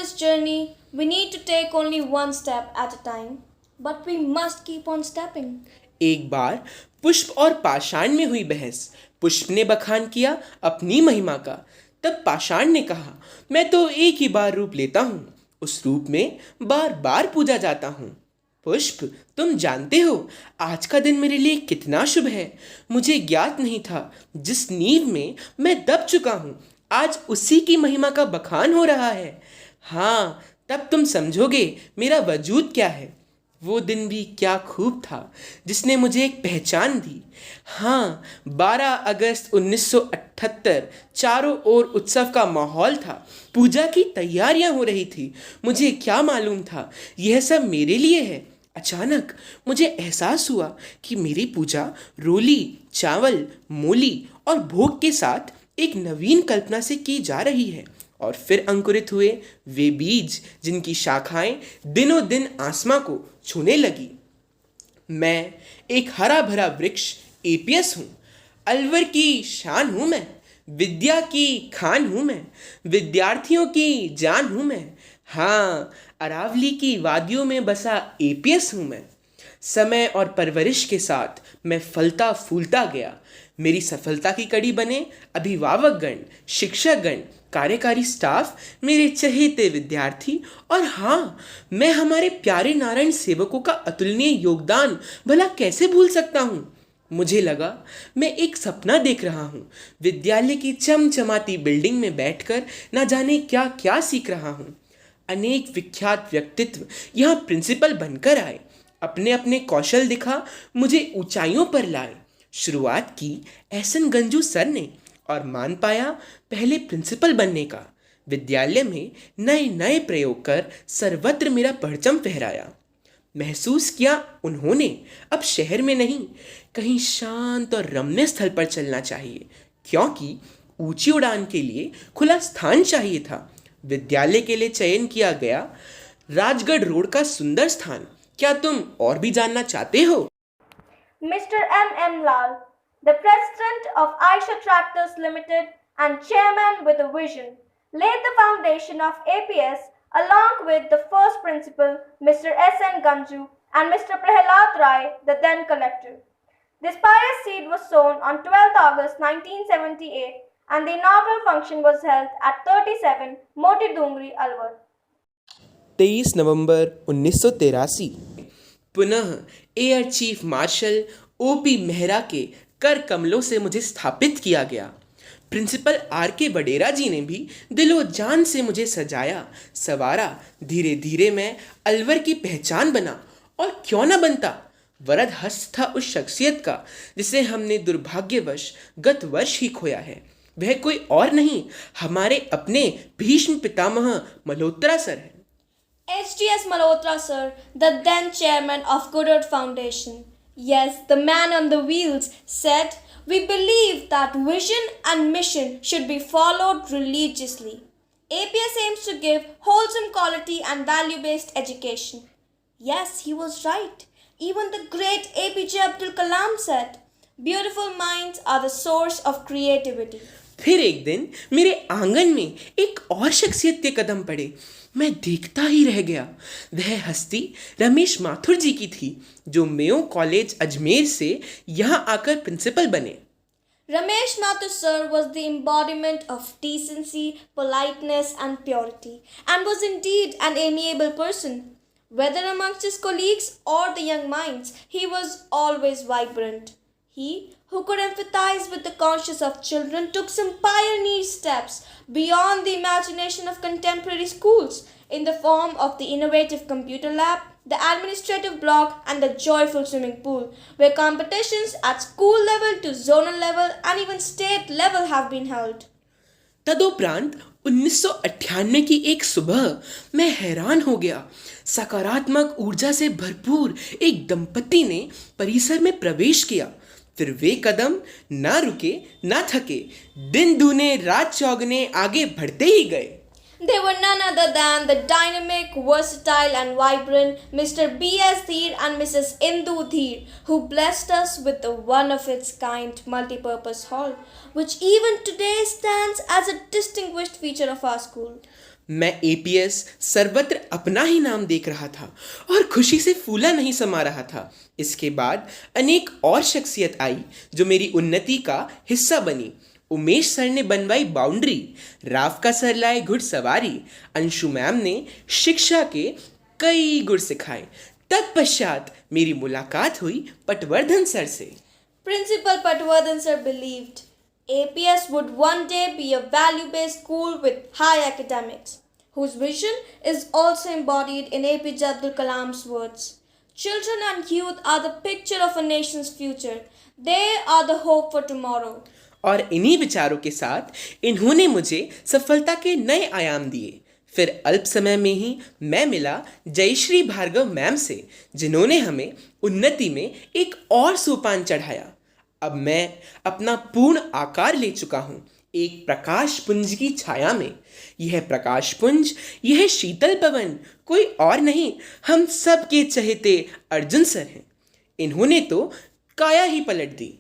this journey, we need to take only one step at a time, but we must keep on stepping. एक बार पुष्प और पाषाण में हुई बहस। पुष्प ने बखान किया अपनी महिमा का। तब पाषाण ने कहा, मैं तो एक ही बार रूप लेता हूँ, उस रूप में बार बार पूजा जाता हूँ। पुष्प, तुम जानते हो आज का दिन मेरे लिए कितना शुभ है। मुझे ज्ञात नहीं था जिस नींव में मैं दब चुका हूँ, आज उसी की महिमा का बखान हो रहा है। हाँ, तब तुम समझोगे मेरा वजूद क्या है। वो दिन भी क्या खूब था जिसने मुझे एक पहचान दी। हाँ, 12 अगस्त 1978 चारों ओर उत्सव का माहौल था। पूजा की तैयारियां हो रही थी। मुझे क्या मालूम था यह सब मेरे लिए है। अचानक मुझे एहसास हुआ कि मेरी पूजा रोली, चावल, मूली और भोग के साथ एक नवीन कल्पना से की जा रही है। और फिर अंकुरित हुए वे बीज जिनकी शाखाएं दिनों दिन आसमां को छूने लगी। मैं एक हरा भरा वृक्ष एपीएस हूँ। अलवर की शान हूँ मैं, विद्या की खान हूँ मैं, विद्यार्थियों की जान हूँ मैं। हाँ, अरावली की वादियों में बसा एपीएस हूँ मैं। समय और परवरिश के साथ मैं फलता फूलता गया। मेरी सफलता की कड़ी बने अभिभावकगण, शिक्षकगण, कार्यकारी स्टाफ, मेरे चहेते विद्यार्थी और हाँ, मैं हमारे प्यारे नारायण सेवकों का अतुलनीय योगदान भला कैसे भूल सकता हूँ। मुझे लगा मैं एक सपना देख रहा हूँ। विद्यालय की चमचमाती बिल्डिंग में बैठकर न जाने क्या क्या सीख रहा हूँ। अनेक विख्यात व्यक्तित्व यहाँ प्रिंसिपल बनकर आए, अपने अपने कौशल दिखा मुझे ऊंचाइयों पर लाए। शुरुआत की एहसन गंजू सर ने और मान पाया पहले प्रिंसिपल बनने का। विद्यालय में नए नए प्रयोग कर सर्वत्र मेरा परचम फहराया। महसूस किया उन्होंने अब शहर में नहीं, कहीं शांत और रम्य स्थल पर चलना चाहिए, क्योंकि ऊंची उड़ान के लिए खुला स्थान चाहिए था। विद्यालय के लिए चयन किया गया राजगढ़ रोड का सुंदर स्थान। क्या तुम और भी जानना चाहते हो? Mr. M. Lal, the president of Aisha Tractors Limited and chairman with a vision, laid the foundation of APS along with the first principal, Mr. S.N. Ganju, and Mr. Prahalad Rai, the then collector. This pious seed was sown on 12th August 1978 and the inaugural function was held at 37 Moti Dungri, Alwar. 23 नवंबर 1983 पुनः air chief marshal OP Mehra के कर कमलों से मुझे स्थापित किया गया। Principal are के बडेरा जी ने भी दिलो जान से मुझे सजाया सवारा। धीरे धीरे मैं अलवर की पहचान बना, और क्यों न बनता। वरद हस्त था उस शख्सियत का जिसे हमने दुर्भाग्यवश गत वर्ष ही खोया है। वह कोई और नहीं, हमारे अपने भीष्म पितामह मल्होत्रा सर हैं। HDS Malhotra sir, the then chairman of Goddard Foundation. Yes, the man on the wheels said, we believe that vision and mission should be followed religiously. APS aims to give wholesome quality and value-based education. Yes, he was right. Even the great APJ Abdul Kalam said, beautiful minds are the source of creativity. फिर एक दिन मेरे आंगन में एक और शख्सियत के कदम पड़े। मैं देखता ही रह गया। वह हस्ती रमेश माथुर जी की थी, जो मेयो कॉलेज अजमेर से यहाँ आकर प्रिंसिपल बने। Ramesh Mathur sir was the embodiment of decency, politeness and purity, and was indeed an amiable person. Whether amongst his colleagues or the young minds, he was always vibrant. He, who could empathize with the conscience of children, took some pioneer steps beyond the imagination of contemporary schools in the form of the innovative computer lab, the administrative block, and the joyful swimming pool, where competitions at school level to zonal level and even state level have been held. तदोपरांत 1998 की एक सुबह मैं हैरान हो गया। सकारात्मक ऊर्जा से भरपूर एक दंपति ने परिसर में प्रवेश किया। फिर वे कदम ना रुके ना थके, दिन दूने रात चौगने आगे बढ़ते ही गए। They were none other than the dynamic, versatile and vibrant Mr. B.S. Dheer and Mrs. Indu Dheer, who blessed us with the one-of-its-kind multipurpose hall, which even today stands as a distinguished feature of our school. मैं APS सर्वत्र अपना ही नाम देख रहा था और खुशी से फूला नहीं समा रहा था। इसके बाद अनेक और शख्सियत आई जो मेरी उन्नति का हिस्सा बनी। उमेश सर ने बनवाई बाउंड्री, राव का सर लाए घुड़सवारी, अंशु मैम ने शिक्षा के कई गुर सिखाए। तत्पश्चात मेरी मुलाकात हुई पटवर्धन सर से। Principal Patwardhan sir believed APS would one day be a value-based school with high academics, whose vision is also embodied in APJ Abdul Kalam's words. Children and youth are the picture of a nation's future. They are the hope for tomorrow. और इन्हीं विचारों के साथ इन्होंने मुझे सफलता के नए आयाम दिए। फिर अल्प समय में ही मैं मिला जयश्री भार्गव मैम से, जिन्होंने हमें उन्नति में एक और सोपान चढ़ाया। अब मैं अपना पूर्ण आकार ले चुका हूँ, एक प्रकाश पुंज की छाया में। यह प्रकाश पुंज, यह शीतल पवन कोई और नहीं, हम सब के चहेते अर्जुन सर हैं। इन्होंने तो काया ही पलट दी।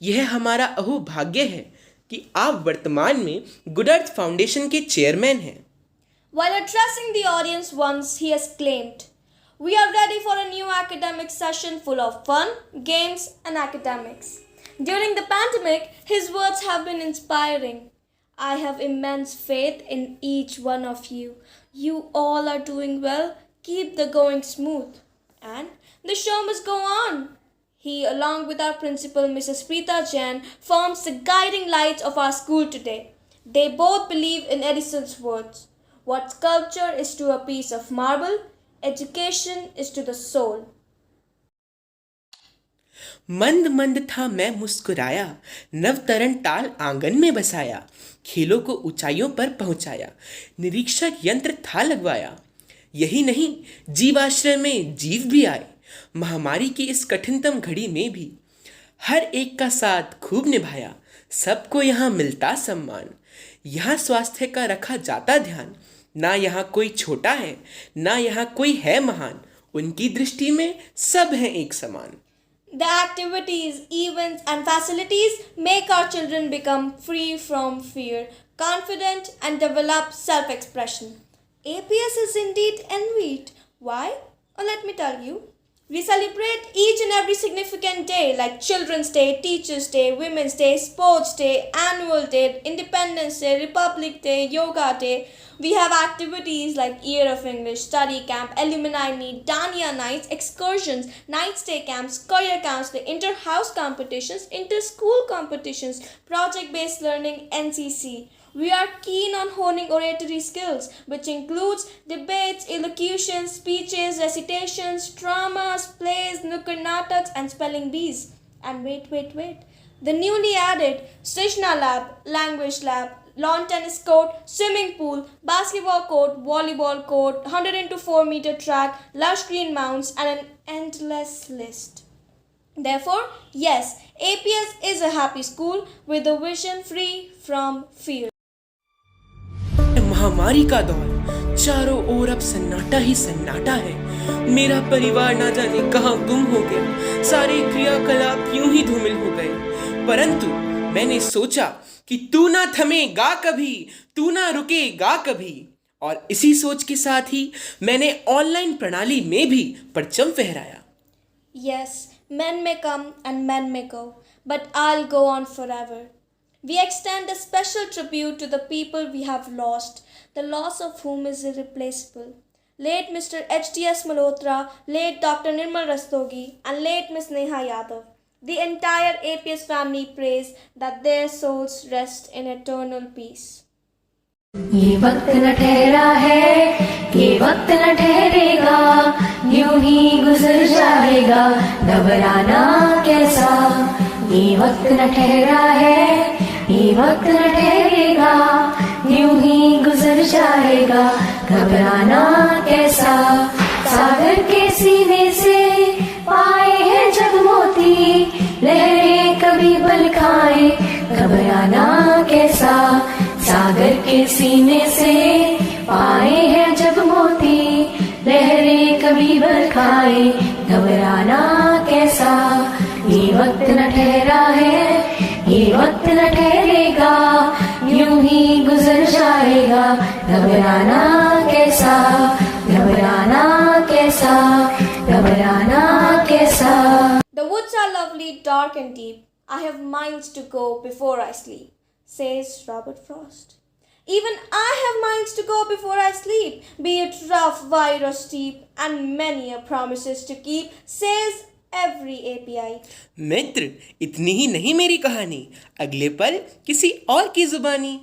यह हमारा अहोभाग्य है कि आप वर्तमान में गुड अर्थ फाउंडेशन के चेयरमैन हैं। While addressing the audience once, he exclaimed, "We are ready for a new academic session full of fun, games, and academics." During the pandemic, his words have been inspiring. I have immense faith in each one of you. You all are doing well. Keep the going smooth. And the show must go on. He, along with our principal, Mrs. Preeta Jain, forms the guiding lights of our school today. They both believe in Edison's words. What sculpture is to a piece of marble, education is to the soul. मंद मंद था मैं मुस्कुराया, नवतरण ताल आंगन में बसाया, खेलों को ऊंचाइयों पर पहुंचाया, निरीक्षक यंत्र था लगवाया। यही नहीं, जीवाश्रय में जीव भी आए, महामारी की इस कठिनतम घड़ी में भी हर एक का साथ खूब निभाया। सबको यहाँ मिलता सम्मान, यहाँ स्वास्थ्य का रखा जाता ध्यान। ना यहाँ कोई छोटा है, ना यहाँ कोई है महान, उनकी दृष्टि में सब हैं एक समान। The activities, events, and facilities make our children become free from fear, confident, and develop self-expression. APS is indeed envied. Why? Oh, let me tell you. We celebrate each and every significant day like Children's Day, Teachers' Day, Women's Day, Sports Day, Annual Day, Independence Day, Republic Day, Yoga Day. We have activities like Year of English, Study Camp, Alumni Meet, Dania Nights, Excursions, Night Stay Camps, Career Counseling, Inter-House Competitions, Inter-School Competitions, Project-Based Learning, NCC. We are keen on honing oratory skills, which includes debates, elocutions, speeches, recitations, dramas, plays, nukkad nataks, and spelling bees. And wait. The newly added Srishna Lab, Language Lab, lawn tennis court, swimming pool, basketball court, volleyball court, 104 meter track, lush green mounds, and an endless list. Therefore, yes, APS is a happy school with a vision free from fear. महामारी का दौर, चारों ओर अब सन्नाटा ही सन्नाटा है। मेरा परिवार ना जाने कहाँ गुम हो गया, सारे क्रियाकलाप यूं ही धूमिल हो गए। परंतु मैंने सोचा कि तू ना थमेगा कभी, तू ना रुकेगा कभी, और इसी सोच के साथ ही मैंने ऑनलाइन प्रणाली में भी परचम फहराया। Yes, men may come and men may go, but I'll go on forever. We extend a special tribute to the people we have lost, the loss of whom is irreplaceable. Late Mr. H.T.S. Malhotra, late Dr. Nirmal Rastogi, and late Ms. Neha Yadav. The entire APS family prays that their souls rest in eternal peace. ये वक्त न ठहरा है, ये वक्त न ठहरेगा, यूं ही गुजर जाएगा, घबराना कैसा। ये वक्त न ठहरा है, ये वक्त न ठहरेगा, यूं ही गुजर जाएगा, घबराना कैसा। सागर के सीने से पाए हैं जब मोती, लहरें कभी बल खाए, घबराना कैसा। सागर के सीने से पाए हैं जब मोती, लहरें कभी बल खाए, घबराना कैसा। ये वक्त न ठहरा है, ये वक्त न ठहरेगा, यूं यूं ही गुजर जाएगा, घबराना कैसा, घबराना कैसा, घबराना कैसा। The woods are lovely, dark and deep. I have miles to go before I sleep, says Robert Frost. Even I have miles to go before I sleep, be it rough, wide or steep, and many a promises to keep, says every API. मित्र, इतनी ही नहीं मेरी कहानी, अगले पल किसी और की जुबानी।